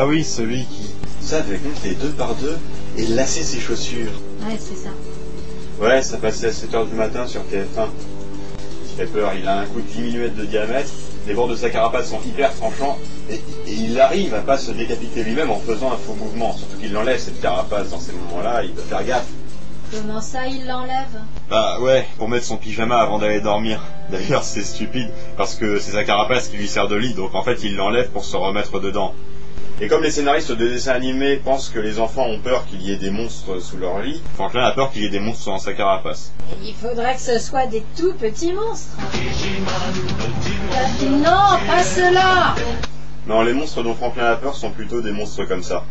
oui, celui qui savait compter 2 par 2 et lasser ses chaussures. Ouais, c'est ça. Ouais, ça passait à 7h du matin sur TF1. Il fait peur, il a un coup de 10 mm de diamètre, les bords de sa carapace sont hyper tranchants, et il arrive à pas se décapiter lui-même en faisant un faux mouvement. Surtout qu'il l'enlève cette carapace dans ces moments-là, il doit faire gaffe. Comment ça, il l'enlève? Bah ouais, pour mettre son pyjama avant d'aller dormir. D'ailleurs c'est stupide, parce que c'est sa carapace qui lui sert de lit, donc en fait il l'enlève pour se remettre dedans. Et comme les scénaristes de dessins animés pensent que les enfants ont peur qu'il y ait des monstres sous leur lit, Franklin a peur qu'il y ait des monstres dans sa carapace. Il faudrait que ce soit des tout petits monstres. Non, pas ceux-là. Non, les monstres dont Franklin a peur sont plutôt des monstres comme ça.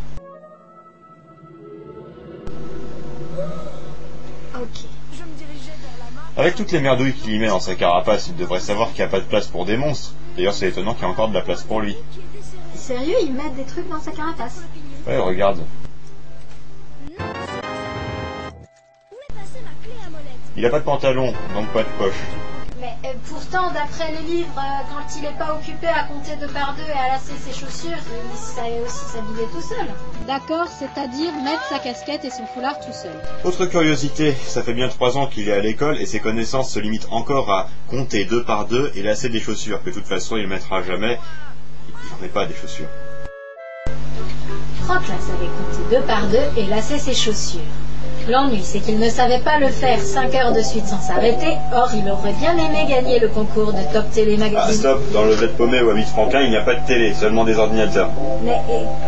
Ok. Avec toutes les merdouilles qu'il y met dans sa carapace, il devrait savoir qu'il n'y a pas de place pour des monstres. D'ailleurs c'est étonnant qu'il y ait encore de la place pour lui. Sérieux, ils mettent des trucs dans sa carapace? Ouais, regarde. Il a pas de pantalon, donc pas de poche. Mais pourtant, d'après les livres, quand il n'est pas occupé à compter 2 par 2 et à lasser ses chaussures, il sait aussi s'habiller tout seul. D'accord, c'est-à-dire mettre sa casquette et son foulard tout seul. Autre curiosité, ça fait bien 3 ans qu'il est à l'école et ses connaissances se limitent encore à compter 2 par 2 et lasser des chaussures, que de toute façon il mettra jamais. Il n'en met pas des chaussures. Franklin savait compter 2 par 2 et lasser ses chaussures. L'ennui, c'est qu'il ne savait pas le faire 5 heures de suite sans s'arrêter. Or, il aurait bien aimé gagner le concours de Top Télé Magazine. Ah stop, dans le bled paumé où habite Franklin, il n'y a pas de télé, seulement des ordinateurs. Mais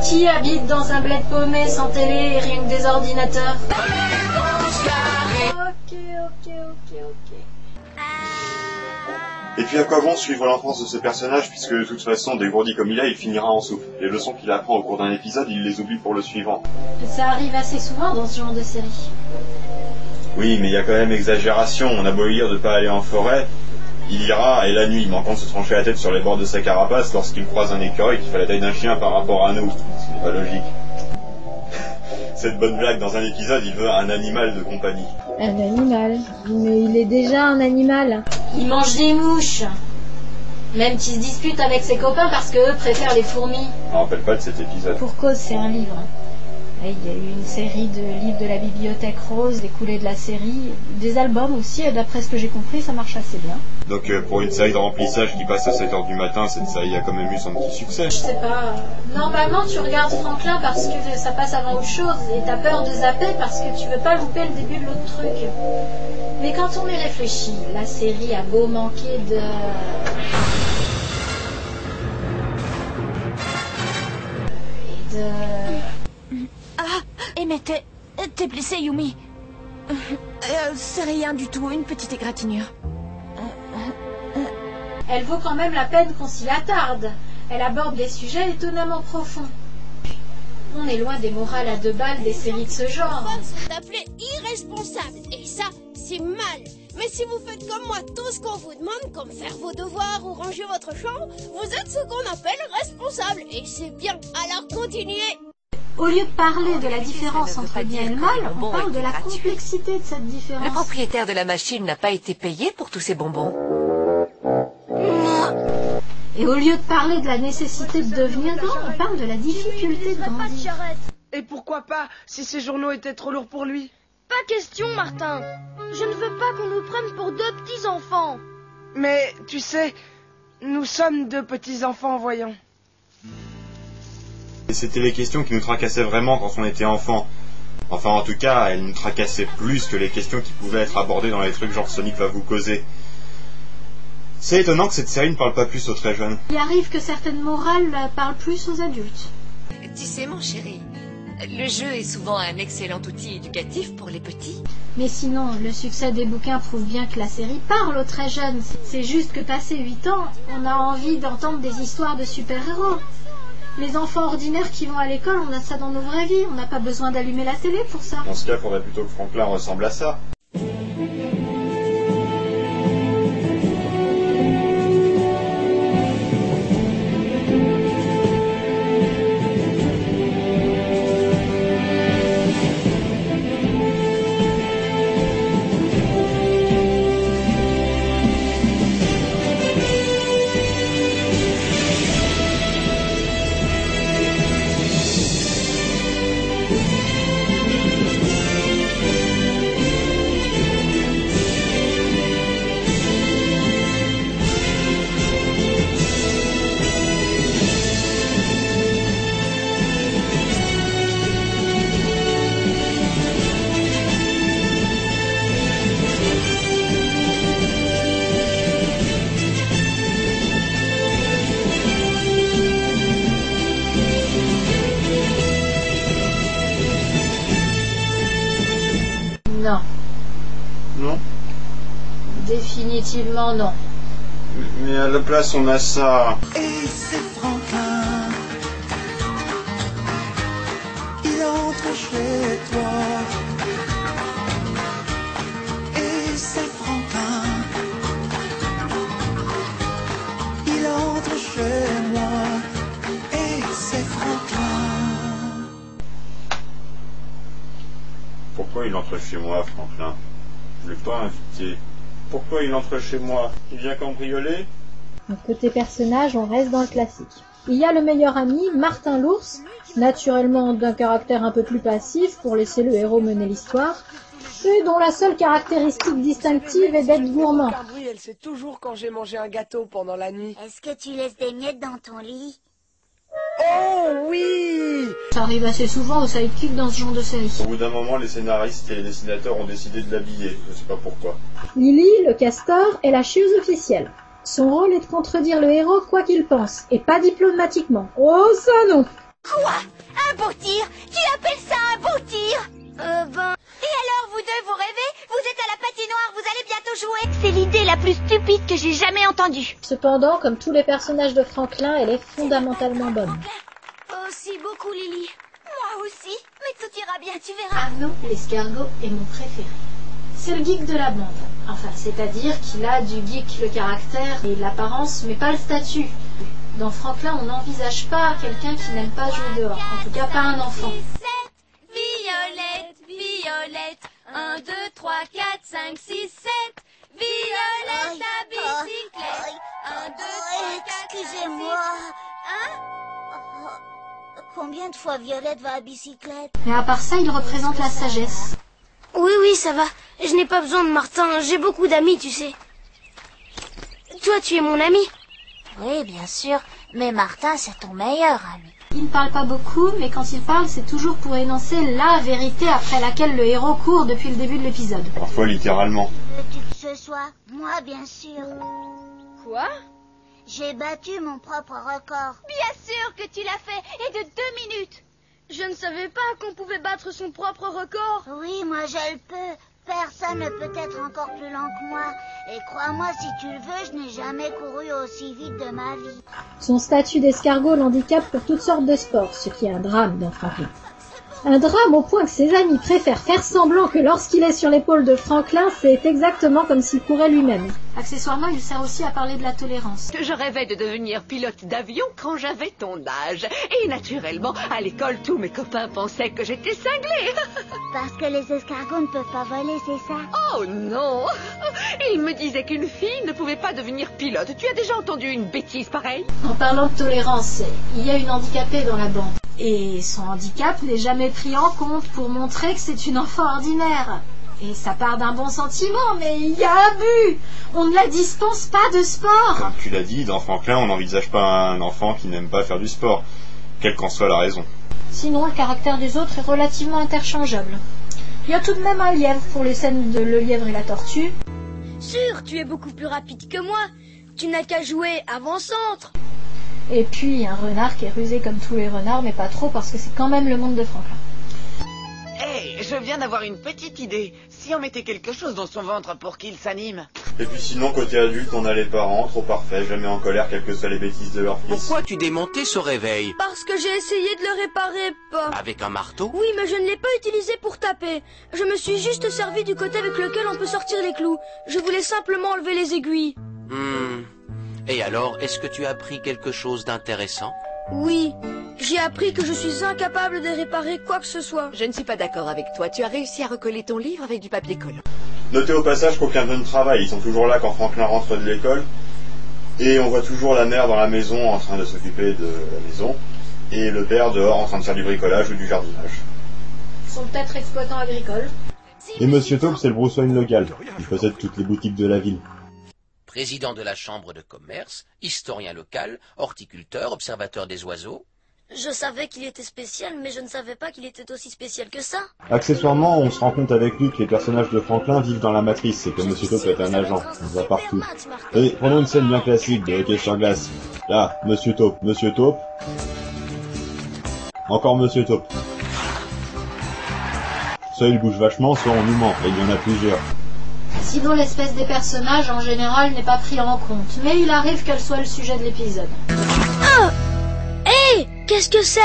qui habite dans un bled paumé sans télé et rien que des ordinateurs? Ok. Et puis à quoi bon suivre l'enfance de ce personnage, puisque de toute façon, dégourdi comme il est, il finira en soupe. Les leçons qu'il apprend au cours d'un épisode, il les oublie pour le suivant. Ça arrive assez souvent dans ce genre de série. Oui, mais il y a quand même exagération. On a beau lui dire de ne pas aller en forêt, il ira, et la nuit, manquant de se trancher la tête sur les bords de sa carapace lorsqu'il croise un écureuil qui fait la taille d'un chien par rapport à nous. C'est pas logique. Cette bonne blague, dans un épisode, il veut un animal de compagnie. Un animal? Mais il est déjà un animal. Il mange des mouches. Même qu'il se dispute avec ses copains parce qu'eux préfèrent les fourmis. Je me rappelle pas de cet épisode. Pour cause, c'est un livre. Et il y a eu une série de livres de la Bibliothèque Rose, des coulées de la série, des albums aussi, et d'après ce que j'ai compris, ça marche assez bien. Donc pour une série de remplissage qui passe à 7h du matin, cette série a quand même eu son petit succès. Je sais pas. Normalement, tu regardes Franklin parce que ça passe avant autre chose, et t'as peur de zapper parce que tu veux pas louper le début de l'autre truc. Mais quand on y réfléchit, la série a beau manquer de... Mais t'es blessée, Yumi? C'est rien du tout, une petite égratignure. Elle vaut quand même la peine qu'on s'y attarde. Elle aborde des sujets étonnamment profonds. On est loin des morales à 2 balles des séries de ce genre. C'est appelé irresponsable, et ça, c'est mal. Mais si vous faites comme moi tout ce qu'on vous demande, comme faire vos devoirs ou ranger votre chambre, vous êtes ce qu'on appelle responsable, et c'est bien, alors continuez. Au lieu de parler de la différence entre bien et le mal, on parle de la complexité de cette différence. Le propriétaire de la machine n'a pas été payé pour tous ces bonbons. Et au lieu de parler de la nécessité de devenir grand, on parle de la difficulté de grandir. Et pourquoi pas, si ces journaux étaient trop lourds pour lui? Pas question, Martin. Je ne veux pas qu'on nous prenne pour 2 petits enfants. Mais, tu sais, nous sommes 2 petits enfants, voyons. Et c'était les questions qui nous tracassaient vraiment quand on était enfant. Enfin, en tout cas, elles nous tracassaient plus que les questions qui pouvaient être abordées dans les trucs genre Sonic va vous causer. C'est étonnant que cette série ne parle pas plus aux très jeunes. Il arrive que certaines morales parlent plus aux adultes. Tu sais, mon chéri, le jeu est souvent un excellent outil éducatif pour les petits. Mais sinon, le succès des bouquins prouve bien que la série parle aux très jeunes. C'est juste que passé 8 ans, on a envie d'entendre des histoires de super-héros. Les enfants ordinaires qui vont à l'école, on a ça dans nos vraies vies. On n'a pas besoin d'allumer la télé pour ça. Dans ce cas, il faudrait plutôt que Franklin ressemble à ça. Définitivement non. Mais à la place, on a ça. Et c'est Franklin. Il entre chez toi. Et c'est Franklin. Il entre chez moi. Et c'est Franklin. Pourquoi il entre chez moi, Franklin? Je l'ai pas invité. Pourquoi il entre chez moi? Il vient cambrioler? Côté personnage, on reste dans le classique. Il y a le meilleur ami, Martin l'ours, naturellement d'un caractère un peu plus passif pour laisser le héros mener l'histoire, et dont la seule caractéristique distinctive est d'être gourmand. Barbie, elle sait toujours quand j'ai mangé un gâteau pendant la nuit. Est-ce que tu laisses des miettes dans ton lit? Oh oui! Ça arrive assez souvent au sidekick dans ce genre de série. Au bout d'un moment, les scénaristes et les dessinateurs ont décidé de l'habiller. Je sais pas pourquoi. Lily, le castor, est la chieuse officielle. Son rôle est de contredire le héros quoi qu'il pense, et pas diplomatiquement. Oh ça non! Quoi? Un beau tir? Tu appelles ça un beau tir? Et alors vous deux, vous rêvez? Vous êtes à la patinoire, vous allez bientôt jouer? C'est l'idée la plus stupide que j'ai jamais entendue. Cependant, comme tous les personnages de Franklin, elle est fondamentalement bonne. Aussi beaucoup, Lily. Moi aussi. Mais tout ira bien, tu verras. Arnaud, l'escargot, est mon préféré. C'est le geek de la bande. Enfin, c'est-à-dire qu'il a du geek le caractère et l'apparence, mais pas le statut. Dans Franklin, on n'envisage pas quelqu'un qui n'aime pas jouer dehors. En tout cas, pas un enfant. Violette, Violette, 1, 2, 3, 4, 5, 6, 7. Violette, la bicyclette. 1, 2, 3, 4, 5, 6, 7. Excusez-moi. Combien de fois Violette va à bicyclette? Mais à part ça, il représente la sagesse. Oui, ça va. Je n'ai pas besoin de Martin. J'ai beaucoup d'amis, tu sais. Toi, tu es mon ami. Oui, bien sûr. Mais Martin, c'est ton meilleur ami. Il ne parle pas beaucoup, mais quand il parle, c'est toujours pour énoncer la vérité après laquelle le héros court depuis le début de l'épisode. Parfois littéralement. Veux-tu que ce soit? Moi, bien sûr. Quoi? J'ai battu mon propre record. Bien sûr que tu l'as fait, et de 2 minutes. Je ne savais pas qu'on pouvait battre son propre record. Oui, moi je le peux. Personne ne peut être encore plus lent que moi. Et crois-moi, si tu le veux, je n'ai jamais couru aussi vite de ma vie. Son statut d'escargot l'handicape pour toutes sortes de sports, ce qui est un drame dans Franklin. Un drame au point que ses amis préfèrent faire semblant que lorsqu'il est sur l'épaule de Franklin, c'est exactement comme s'il courait lui-même. Accessoirement, il sert aussi à parler de la tolérance. Je rêvais de devenir pilote d'avion quand j'avais ton âge. Et naturellement, à l'école, tous mes copains pensaient que j'étais cinglée. Parce que les escargots ne peuvent pas voler, c'est ça? Oh non! Ils me disaient qu'une fille ne pouvait pas devenir pilote. Tu as déjà entendu une bêtise pareille? En parlant de tolérance, il y a une handicapée dans la bande. Et son handicap n'est jamais pris en compte pour montrer que c'est une enfant ordinaire. Et ça part d'un bon sentiment, mais il y a abus. On ne la dispense pas de sport. Comme tu l'as dit, dans Franklin, on n'envisage pas un enfant qui n'aime pas faire du sport, quelle qu'en soit la raison. Sinon, le caractère des autres est relativement interchangeable. Il y a tout de même un lièvre pour les scènes de Le Lièvre et la Tortue. Sûr, tu es beaucoup plus rapide que moi. Tu n'as qu'à jouer avant-centre. Et puis un renard qui est rusé comme tous les renards, mais pas trop parce que c'est quand même le monde de Franklin. Hey, je viens d'avoir une petite idée. Si on mettait quelque chose dans son ventre pour qu'il s'anime. Et puis sinon, côté adulte, on a les parents, trop parfaits, jamais en colère, quelles que soient les bêtises de leur fils. Pourquoi tu démontais ce réveil? Parce que j'ai essayé de le réparer, pas. Avec un marteau? Oui, mais je ne l'ai pas utilisé pour taper. Je me suis juste servi du côté avec lequel on peut sortir les clous. Je voulais simplement enlever les aiguilles. Et alors, est-ce que tu as appris quelque chose d'intéressant? Oui, j'ai appris que je suis incapable de réparer quoi que ce soit. Je ne suis pas d'accord avec toi. Tu as réussi à recoller ton livre avec du papier collant. Notez au passage qu'aucun d'eux ne travaille. Ils sont toujours là quand Franklin rentre de l'école. Et on voit toujours la mère dans la maison en train de s'occuper de la maison. Et le père dehors en train de faire du bricolage ou du jardinage. Ils sont peut-être exploitants agricoles. Et Monsieur Taupe, c'est le Bruce Wayne local. Il possède toutes les boutiques de la ville. Président de la chambre de commerce, historien local, horticulteur, observateur des oiseaux. Je savais qu'il était spécial, mais je ne savais pas qu'il était aussi spécial que ça. Accessoirement, on se rend compte avec lui que les personnages de Franklin vivent dans la matrice et que Monsieur Taupe est un agent. On va partout. Et prenons une scène bien classique de hockey sur glace. Là, Monsieur Taupe. Encore Monsieur Taupe. Soit il bouge vachement, soit on nous ment, et il y en a plusieurs. Sinon, l'espèce des personnages, en général, n'est pas pris en compte. Mais il arrive qu'elle soit le sujet de l'épisode. Oh! Hé! Qu'est-ce que c'est?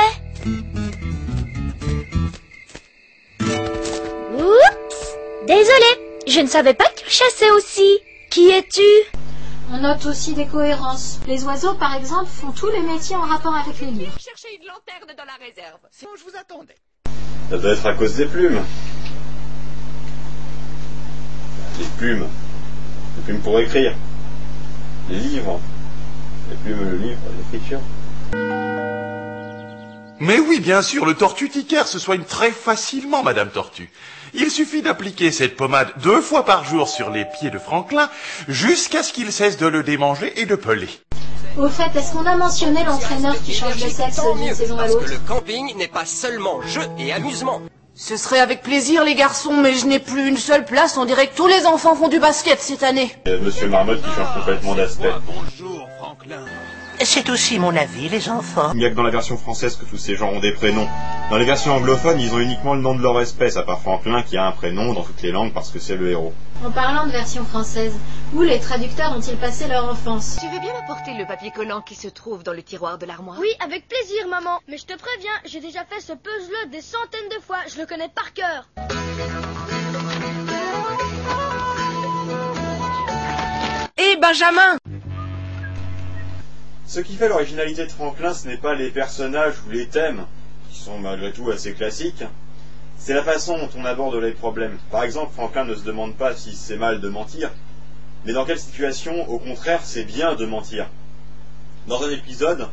Oups! Désolée, je ne savais pas que tu chassais aussi. Qui es-tu? On note aussi des cohérences. Les oiseaux, par exemple, font tous les métiers en rapport avec les livres. Cherchez une lanterne dans la réserve. Sinon, je vous attendais. Ça doit être à cause des plumes. Les plumes. Les plumes pour écrire. Les livres. Les plumes, le livre, l'écriture. Mais oui, bien sûr, le tortue-ticaire se soigne très facilement, Madame Tortue. Il suffit d'appliquer cette pommade 2 fois par jour sur les pieds de Franklin jusqu'à ce qu'il cesse de le démanger et de peler. Au fait, est-ce qu'on a mentionné l'entraîneur qui change de sexe d'une saison à l'autre? Parce que le camping n'est pas seulement jeu et amusement. Ce serait avec plaisir, les garçons, mais je n'ai plus une seule place. On dirait que tous les enfants font du basket cette année. Monsieur Marmotte qui change complètement d'aspect. Bonjour, Franklin. C'est aussi mon avis, les enfants. Il n'y a que dans la version française que tous ces gens ont des prénoms. Dans les versions anglophones, ils ont uniquement le nom de leur espèce, à part Franklin qui a un prénom dans toutes les langues parce que c'est le héros. En parlant de version française, où les traducteurs ont-ils passé leur enfance? Tu veux bien m'apporter le papier collant qui se trouve dans le tiroir de l'armoire? Oui, avec plaisir, maman. Mais je te préviens, j'ai déjà fait ce puzzle des centaines de fois. Je le connais par cœur. Et Benjamin! Ce qui fait l'originalité de Franklin, ce n'est pas les personnages ou les thèmes, qui sont malgré tout assez classiques, c'est la façon dont on aborde les problèmes. Par exemple, Franklin ne se demande pas si c'est mal de mentir, mais dans quelle situation, au contraire, c'est bien de mentir. Dans un épisode,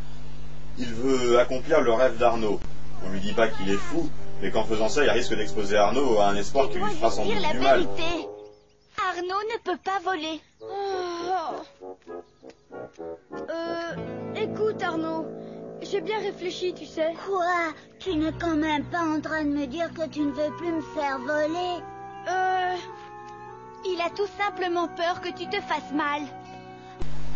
il veut accomplir le rêve d'Arnaud. On lui dit pas qu'il est fou, mais qu'en faisant ça, il risque d'exposer Arnaud à un espoir qui lui fera sans doute du mal. Arnaud ne peut pas voler. Écoute, Arnaud, j'ai bien réfléchi, tu sais. Quoi? Tu n'es quand même pas en train de me dire que tu ne veux plus me faire voler? Il a tout simplement peur que tu te fasses mal.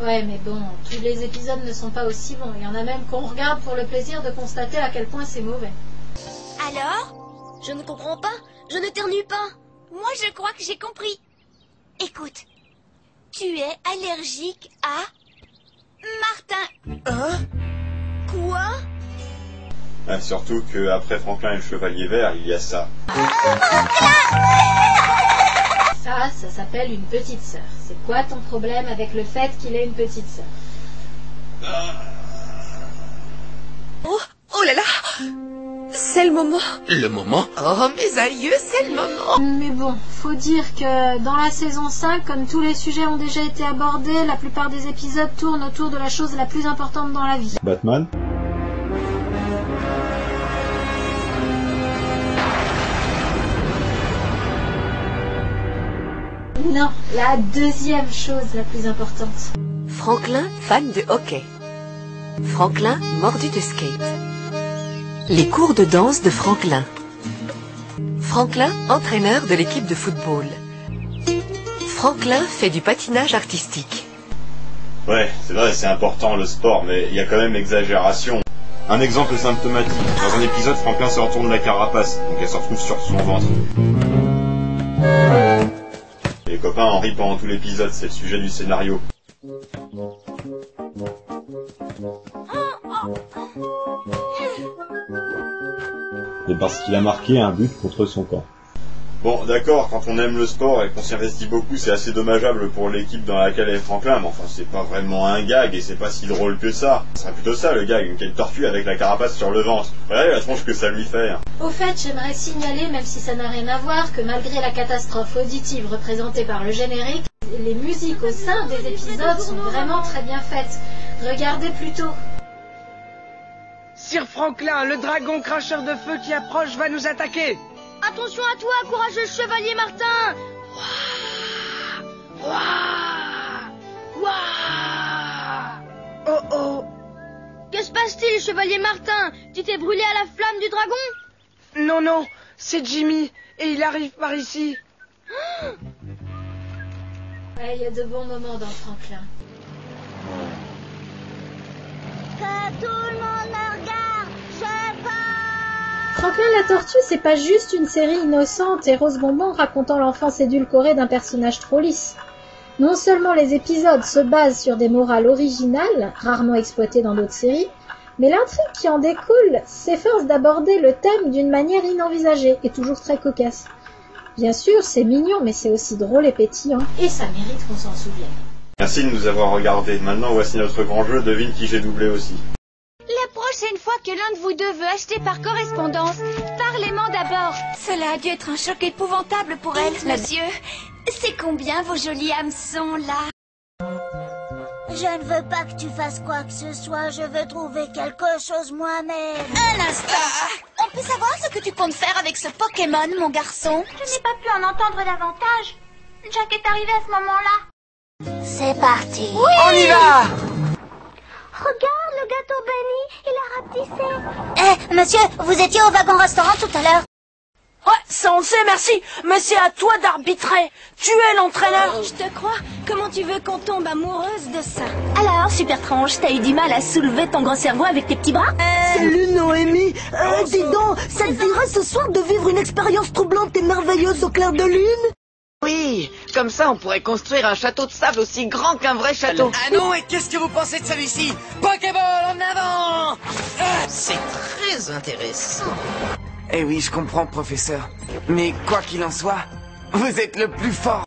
Ouais, mais bon, tous les épisodes ne sont pas aussi bons. Il y en a même qu'on regarde pour le plaisir de constater à quel point c'est mauvais. Alors? Je ne comprends pas. Je n'éternue pas. Moi, je crois que j'ai compris. Écoute, tu es allergique à Martin. Hein? Quoi? Ah, surtout qu'après Franklin et le Chevalier Vert, il y a ça. Ça s'appelle une petite sœur. C'est quoi ton problème avec le fait qu'il ait une petite sœur? Oh là là! C'est le moment. Le moment? Oh, mes aïeux, c'est le moment. Mais bon, faut dire que dans la saison 5, comme tous les sujets ont déjà été abordés, la plupart des épisodes tournent autour de la chose la plus importante dans la vie. Batman? Non, la deuxième chose la plus importante. Franklin, fan de hockey. Franklin, mordu de skate. Les cours de danse de Franklin. Franklin, entraîneur de l'équipe de football. Franklin fait du patinage artistique. Ouais, c'est vrai, c'est important le sport, mais il y a quand même exagération. Un exemple symptomatique. Dans un épisode, Franklin se retourne la carapace, donc elle se retrouve sur son ventre. Les copains en rient pendant tout l'épisode, c'est le sujet du scénario. Et parce qu'il a marqué un but contre son camp. Bon, d'accord, quand on aime le sport et qu'on s'y investit beaucoup, c'est assez dommageable pour l'équipe dans laquelle est Franklin, mais enfin, c'est pas vraiment un gag et c'est pas si drôle que ça. Ce serait plutôt ça, le gag, une tortue avec la carapace sur le ventre. Voilà la tronche que ça lui fait. Au fait, j'aimerais signaler, même si ça n'a rien à voir, que malgré la catastrophe auditive représentée par le générique, les musiques au sein des épisodes sont vraiment très bien faites. Regardez plutôt. Sir Franklin, le dragon cracheur de feu qui approche va nous attaquer. Attention à toi, courageux chevalier Martin. Oh oh. Que se passe-t-il, chevalier Martin? Tu t'es brûlé à la flamme du dragon? Non, non, c'est Jimmy, et il arrive par ici. Ouais, il y a de bons moments dans Franklin. Que tout le monde me regarde, je pars. Franklin la Tortue, c'est pas juste une série innocente et rose bonbon racontant l'enfance édulcorée d'un personnage trop lisse. Non seulement les épisodes se basent sur des morales originales, rarement exploitées dans d'autres séries, mais l'intrigue qui en découle s'efforce d'aborder le thème d'une manière inenvisagée et toujours très cocasse. Bien sûr, c'est mignon, mais c'est aussi drôle et pétillant, et ça mérite qu'on s'en souvienne. Merci de nous avoir regardés. Maintenant, voici notre grand jeu, devine qui j'ai doublé aussi. La prochaine fois que l'un de vous deux veut acheter par correspondance, parlez-moi d'abord. Cela a dû être un choc épouvantable pour elle. Monsieur, c'est combien vos jolis hameçons là? Je ne veux pas que tu fasses quoi que ce soit, je veux trouver quelque chose moi-même. Un instant. On peut savoir ce que tu comptes faire avec ce Pokémon, mon garçon? Je n'ai pas pu en entendre davantage. Jack est arrivé à ce moment-là. C'est parti. Oui! On y va! Regarde le gâteau béni, il a rapetissé. Monsieur, vous étiez au wagon-restaurant tout à l'heure. Ouais, ça on sait, merci. Mais c'est à toi d'arbitrer. Tu es l'entraîneur. Je te crois. Comment tu veux qu'on tombe amoureuse de ça? Alors, super tranche, t'as eu du mal à soulever ton gros cerveau avec tes petits bras? Salut Noémie. Dis donc, ça te dirait ce soir de vivre une expérience troublante et merveilleuse au clair de lune? Oui, comme ça on pourrait construire un château de sable aussi grand qu'un vrai château. Ah non, et qu'est-ce que vous pensez de celui-ci? Pokéball en avant! C'est très intéressant. Eh oui, je comprends, professeur. Mais quoi qu'il en soit, vous êtes le plus fort.